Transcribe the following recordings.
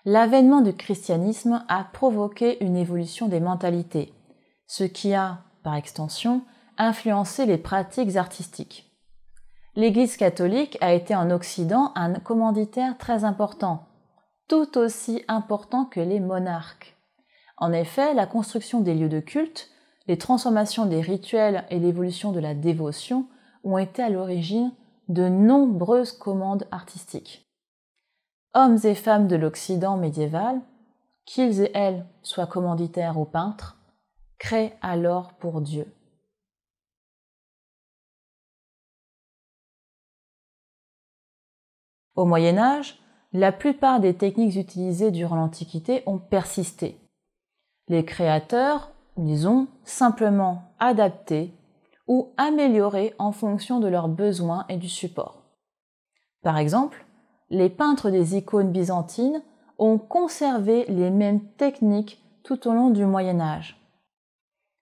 L'avènement du christianisme a provoqué une évolution des mentalités, ce qui a, par extension, influencé les pratiques artistiques. L'Église catholique a été en Occident un commanditaire très important, tout aussi important que les monarques. En effet, la construction des lieux de culte, les transformations des rituels et l'évolution de la dévotion ont été à l'origine de nombreuses commandes artistiques. Hommes et femmes de l'Occident médiéval, qu'ils et elles soient commanditaires ou peintres, créent alors pour Dieu. Au Moyen Âge, la plupart des techniques utilisées durant l'Antiquité ont persisté. Les créateurs les ont simplement adaptées ou améliorées en fonction de leurs besoins et du support. Par exemple, les peintres des icônes byzantines ont conservé les mêmes techniques tout au long du Moyen Âge.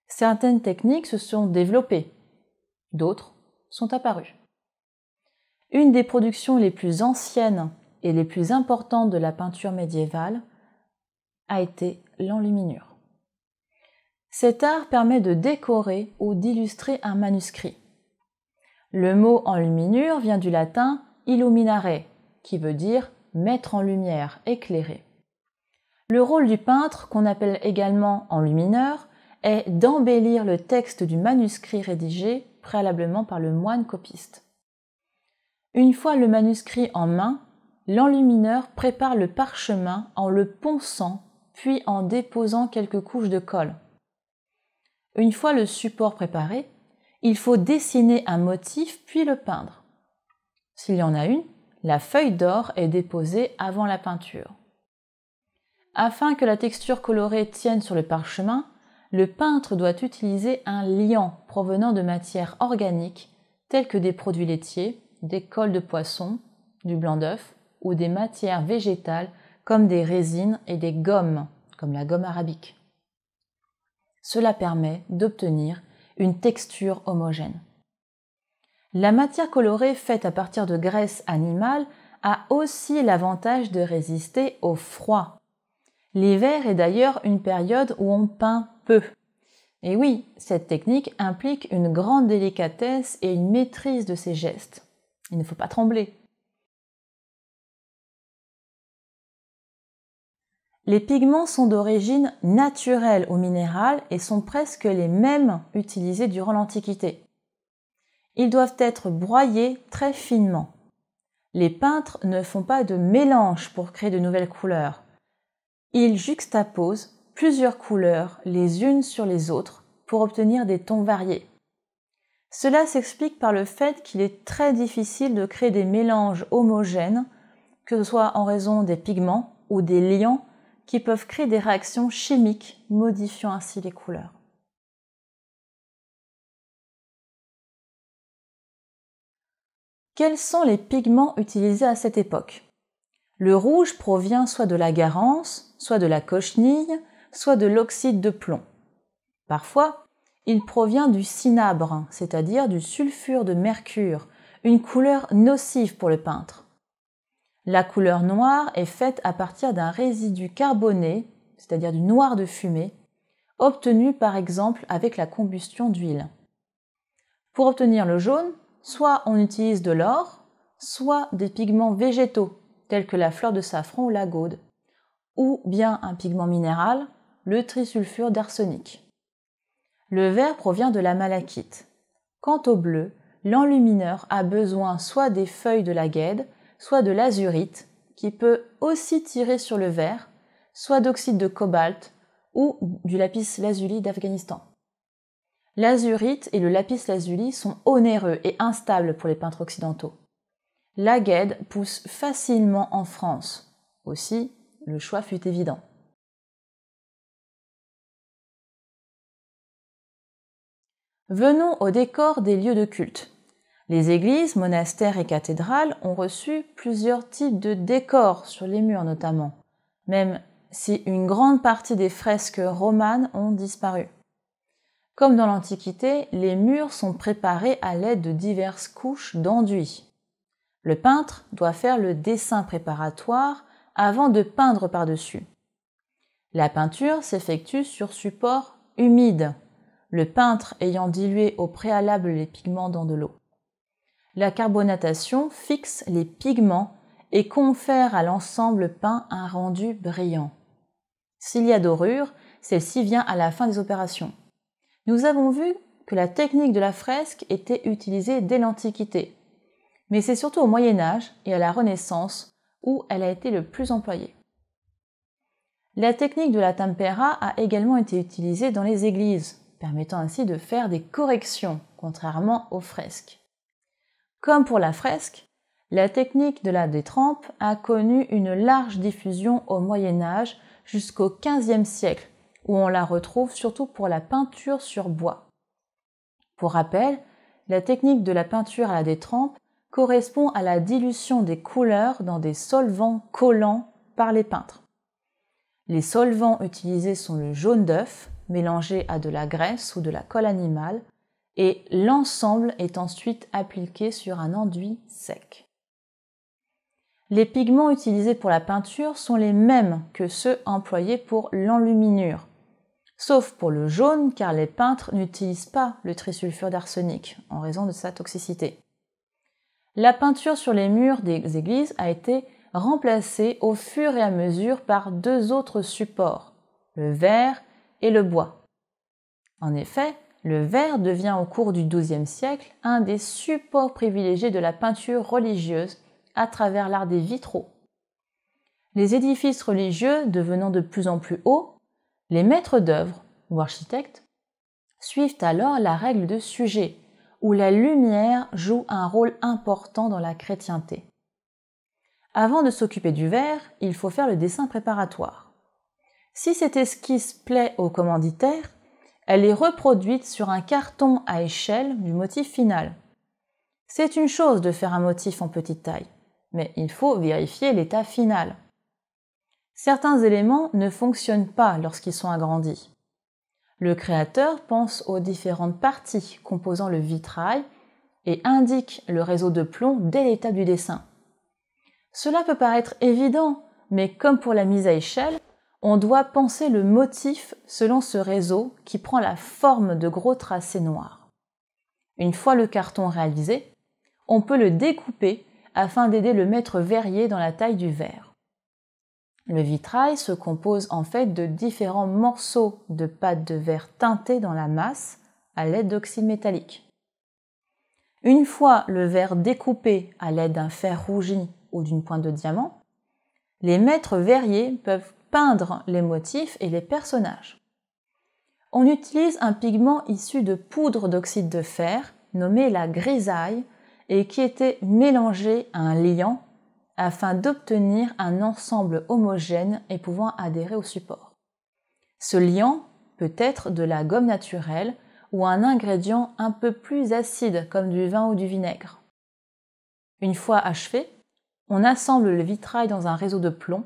Certaines techniques se sont développées, d'autres sont apparues. Une des productions les plus anciennes et les plus importantes de la peinture médiévale a été l'enluminure. Cet art permet de décorer ou d'illustrer un manuscrit. Le mot enluminure vient du latin illuminare, qui veut dire mettre en lumière, éclairer. Le rôle du peintre, qu'on appelle également enlumineur, est d'embellir le texte du manuscrit rédigé préalablement par le moine copiste. Une fois le manuscrit en main, l'enlumineur prépare le parchemin en le ponçant, puis en déposant quelques couches de colle. Une fois le support préparé, il faut dessiner un motif puis le peindre. S'il y en a une, la feuille d'or est déposée avant la peinture. Afin que la texture colorée tienne sur le parchemin, le peintre doit utiliser un liant provenant de matières organiques telles que des produits laitiers, des colles de poisson, du blanc d'œuf ou des matières végétales comme des résines et des gommes, comme la gomme arabique. Cela permet d'obtenir une texture homogène. La matière colorée faite à partir de graisse animale a aussi l'avantage de résister au froid. L'hiver est d'ailleurs une période où on peint peu. Et oui, cette technique implique une grande délicatesse et une maîtrise de ses gestes. Il ne faut pas trembler. Les pigments sont d'origine naturelle ou minérale et sont presque les mêmes utilisés durant l'Antiquité. Ils doivent être broyés très finement. Les peintres ne font pas de mélange pour créer de nouvelles couleurs. Ils juxtaposent plusieurs couleurs les unes sur les autres pour obtenir des tons variés. Cela s'explique par le fait qu'il est très difficile de créer des mélanges homogènes, que ce soit en raison des pigments ou des liants qui peuvent créer des réactions chimiques, modifiant ainsi les couleurs. Quels sont les pigments utilisés à cette époque? Le rouge provient soit de la garance, soit de la cochenille, soit de l'oxyde de plomb. Parfois, il provient du cinabre, c'est-à-dire du sulfure de mercure, une couleur nocive pour le peintre. La couleur noire est faite à partir d'un résidu carboné, c'est-à-dire du noir de fumée, obtenu par exemple avec la combustion d'huile. Pour obtenir le jaune, soit on utilise de l'or, soit des pigments végétaux, tels que la fleur de safran ou la gaude, ou bien un pigment minéral, le trisulfure d'arsenic. Le vert provient de la malachite. Quant au bleu, l'enlumineur a besoin soit des feuilles de la guède, soit de l'azurite, qui peut aussi tirer sur le vert, soit d'oxyde de cobalt ou du lapis-lazuli d'Afghanistan. L'azurite et le lapis-lazuli sont onéreux et instables pour les peintres occidentaux. La guède pousse facilement en France. Aussi, le choix fut évident. Venons au décor des lieux de culte. Les églises, monastères et cathédrales ont reçu plusieurs types de décors sur les murs notamment, même si une grande partie des fresques romanes ont disparu. Comme dans l'Antiquité, les murs sont préparés à l'aide de diverses couches d'enduit. Le peintre doit faire le dessin préparatoire avant de peindre par-dessus. La peinture s'effectue sur support humide, le peintre ayant dilué au préalable les pigments dans de l'eau. La carbonatation fixe les pigments et confère à l'ensemble peint un rendu brillant. S'il y a dorure, celle-ci vient à la fin des opérations. Nous avons vu que la technique de la fresque était utilisée dès l'Antiquité, mais c'est surtout au Moyen Âge et à la Renaissance où elle a été le plus employée. La technique de la tempera a également été utilisée dans les églises, permettant ainsi de faire des corrections, contrairement aux fresques. Comme pour la fresque, la technique de la détrempe a connu une large diffusion au Moyen Âge jusqu'au XVe siècle, où on la retrouve surtout pour la peinture sur bois. Pour rappel, la technique de la peinture à la détrempe correspond à la dilution des couleurs dans des solvants collants par les peintres. Les solvants utilisés sont le jaune d'œuf, mélangé à de la graisse ou de la colle animale, et l'ensemble est ensuite appliqué sur un enduit sec. Les pigments utilisés pour la peinture sont les mêmes que ceux employés pour l'enluminure, sauf pour le jaune car les peintres n'utilisent pas le trisulfure d'arsenic en raison de sa toxicité. La peinture sur les murs des églises a été remplacée au fur et à mesure par deux autres supports, le verre et le bois. En effet, le verre devient au cours du XIIe siècle un des supports privilégiés de la peinture religieuse à travers l'art des vitraux. Les édifices religieux devenant de plus en plus hauts, les maîtres d'œuvre ou architectes suivent alors la règle de sujet, où la lumière joue un rôle important dans la chrétienté. Avant de s'occuper du verre, il faut faire le dessin préparatoire. Si cette esquisse plaît au commanditaire, elle est reproduite sur un carton à échelle du motif final. C'est une chose de faire un motif en petite taille, mais il faut vérifier l'état final. Certains éléments ne fonctionnent pas lorsqu'ils sont agrandis. Le créateur pense aux différentes parties composant le vitrail et indique le réseau de plomb dès l'étape du dessin. Cela peut paraître évident, mais comme pour la mise à échelle, on doit penser le motif selon ce réseau qui prend la forme de gros tracés noirs. Une fois le carton réalisé, on peut le découper afin d'aider le maître verrier dans la taille du verre. Le vitrail se compose en fait de différents morceaux de pâte de verre teintés dans la masse à l'aide d'oxyde métallique. Une fois le verre découpé à l'aide d'un fer rougi ou d'une pointe de diamant, les maîtres verriers peuvent peindre les motifs et les personnages. On utilise un pigment issu de poudre d'oxyde de fer nommé la grisaille et qui était mélangé à un liant afin d'obtenir un ensemble homogène et pouvant adhérer au support. Ce liant peut être de la gomme naturelle ou un ingrédient un peu plus acide comme du vin ou du vinaigre. Une fois achevé, on assemble le vitrail dans un réseau de plomb,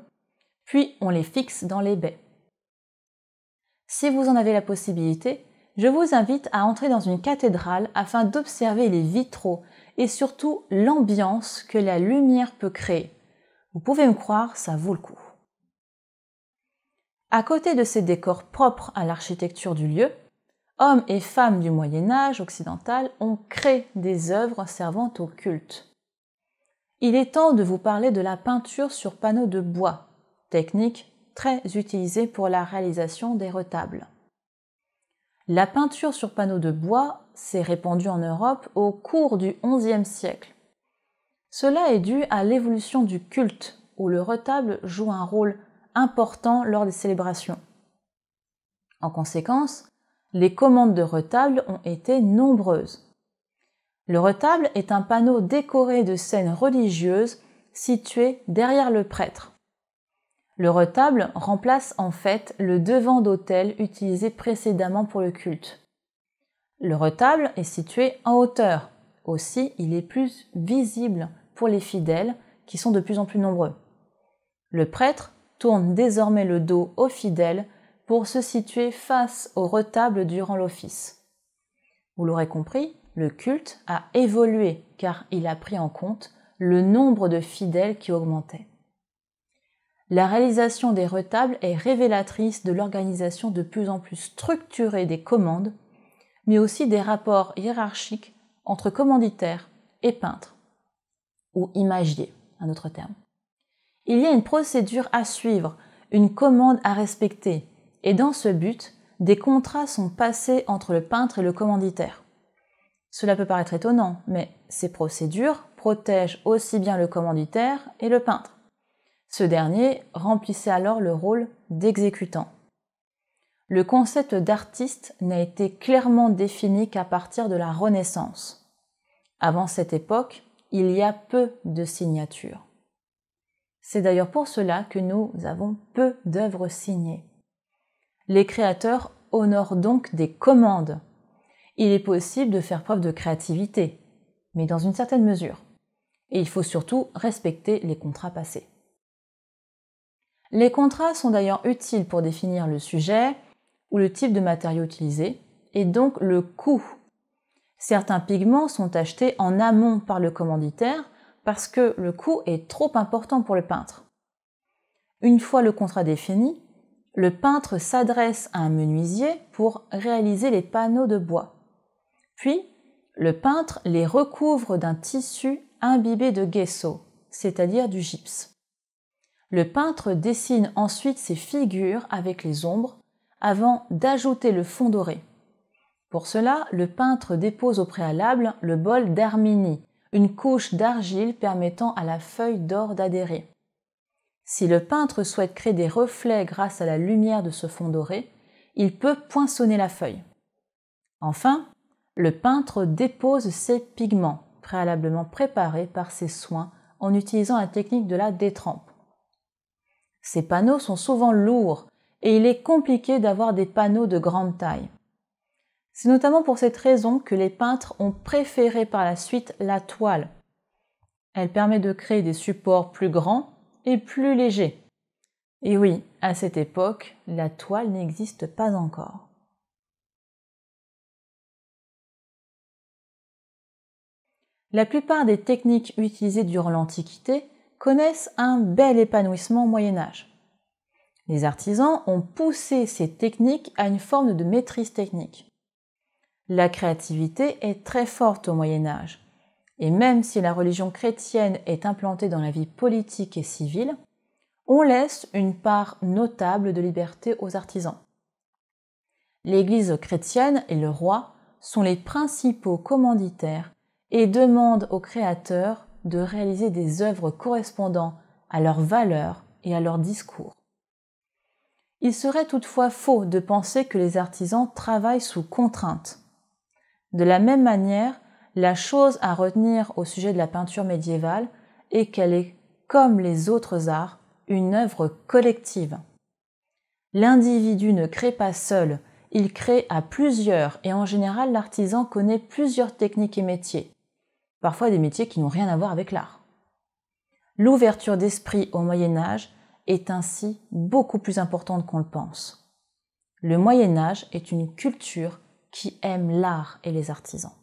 puis on les fixe dans les baies. Si vous en avez la possibilité, je vous invite à entrer dans une cathédrale afin d'observer les vitraux et surtout l'ambiance que la lumière peut créer. Vous pouvez me croire, ça vaut le coup. À côté de ces décors propres à l'architecture du lieu, hommes et femmes du Moyen Âge occidental ont créé des œuvres servant au culte. Il est temps de vous parler de la peinture sur panneaux de bois, technique très utilisée pour la réalisation des retables. La peinture sur panneaux de bois s'est répandue en Europe au cours du XIe siècle. Cela est dû à l'évolution du culte, où le retable joue un rôle important lors des célébrations. En conséquence, les commandes de retable ont été nombreuses. Le retable est un panneau décoré de scènes religieuses situé derrière le prêtre. Le retable remplace en fait le devant d'autel utilisé précédemment pour le culte. Le retable est situé en hauteur. Aussi, il est plus visible pour les fidèles qui sont de plus en plus nombreux. Le prêtre tourne désormais le dos aux fidèles pour se situer face au retable durant l'office. Vous l'aurez compris, le culte a évolué car il a pris en compte le nombre de fidèles qui augmentait. La réalisation des retables est révélatrice de l'organisation de plus en plus structurée des commandes, mais aussi des rapports hiérarchiques entre commanditaires et peintres, ou imagiers, un autre terme. Il y a une procédure à suivre, une commande à respecter, et dans ce but, des contrats sont passés entre le peintre et le commanditaire. Cela peut paraître étonnant, mais ces procédures protègent aussi bien le commanditaire et le peintre. Ce dernier remplissait alors le rôle d'exécutant. Le concept d'artiste n'a été clairement défini qu'à partir de la Renaissance. Avant cette époque, il y a peu de signatures. C'est d'ailleurs pour cela que nous avons peu d'œuvres signées. Les créateurs honorent donc des commandes. Il est possible de faire preuve de créativité, mais dans une certaine mesure. Et il faut surtout respecter les contrats passés. Les contrats sont d'ailleurs utiles pour définir le sujet ou le type de matériau utilisé, et donc le coût. Certains pigments sont achetés en amont par le commanditaire parce que le coût est trop important pour le peintre. Une fois le contrat défini, le peintre s'adresse à un menuisier pour réaliser les panneaux de bois. Puis, le peintre les recouvre d'un tissu imbibé de gesso, c'est-à-dire du gypse. Le peintre dessine ensuite ses figures avec les ombres avant d'ajouter le fond doré. Pour cela, le peintre dépose au préalable le bol d'Armini, une couche d'argile permettant à la feuille d'or d'adhérer. Si le peintre souhaite créer des reflets grâce à la lumière de ce fond doré, il peut poinçonner la feuille. Enfin, le peintre dépose ses pigments, préalablement préparés par ses soins en utilisant la technique de la détrempe. Ces panneaux sont souvent lourds et il est compliqué d'avoir des panneaux de grande taille. C'est notamment pour cette raison que les peintres ont préféré par la suite la toile. Elle permet de créer des supports plus grands et plus légers. Et oui, à cette époque, la toile n'existe pas encore. La plupart des techniques utilisées durant l'Antiquité connaissent un bel épanouissement au Moyen-Âge. Les artisans ont poussé ces techniques à une forme de maîtrise technique. La créativité est très forte au Moyen-Âge, et même si la religion chrétienne est implantée dans la vie politique et civile, on laisse une part notable de liberté aux artisans. L'Église chrétienne et le roi sont les principaux commanditaires et demandent aux créateurs de réaliser des œuvres correspondant à leurs valeurs et à leur discours. Il serait toutefois faux de penser que les artisans travaillent sous contrainte. De la même manière, la chose à retenir au sujet de la peinture médiévale est qu'elle est, comme les autres arts, une œuvre collective. L'individu ne crée pas seul, il crée à plusieurs et en général l'artisan connaît plusieurs techniques et métiers, parfois des métiers qui n'ont rien à voir avec l'art. L'ouverture d'esprit au Moyen-Âge est ainsi beaucoup plus importante qu'on le pense. Le Moyen-Âge est une culture qui aime l'art et les artisans.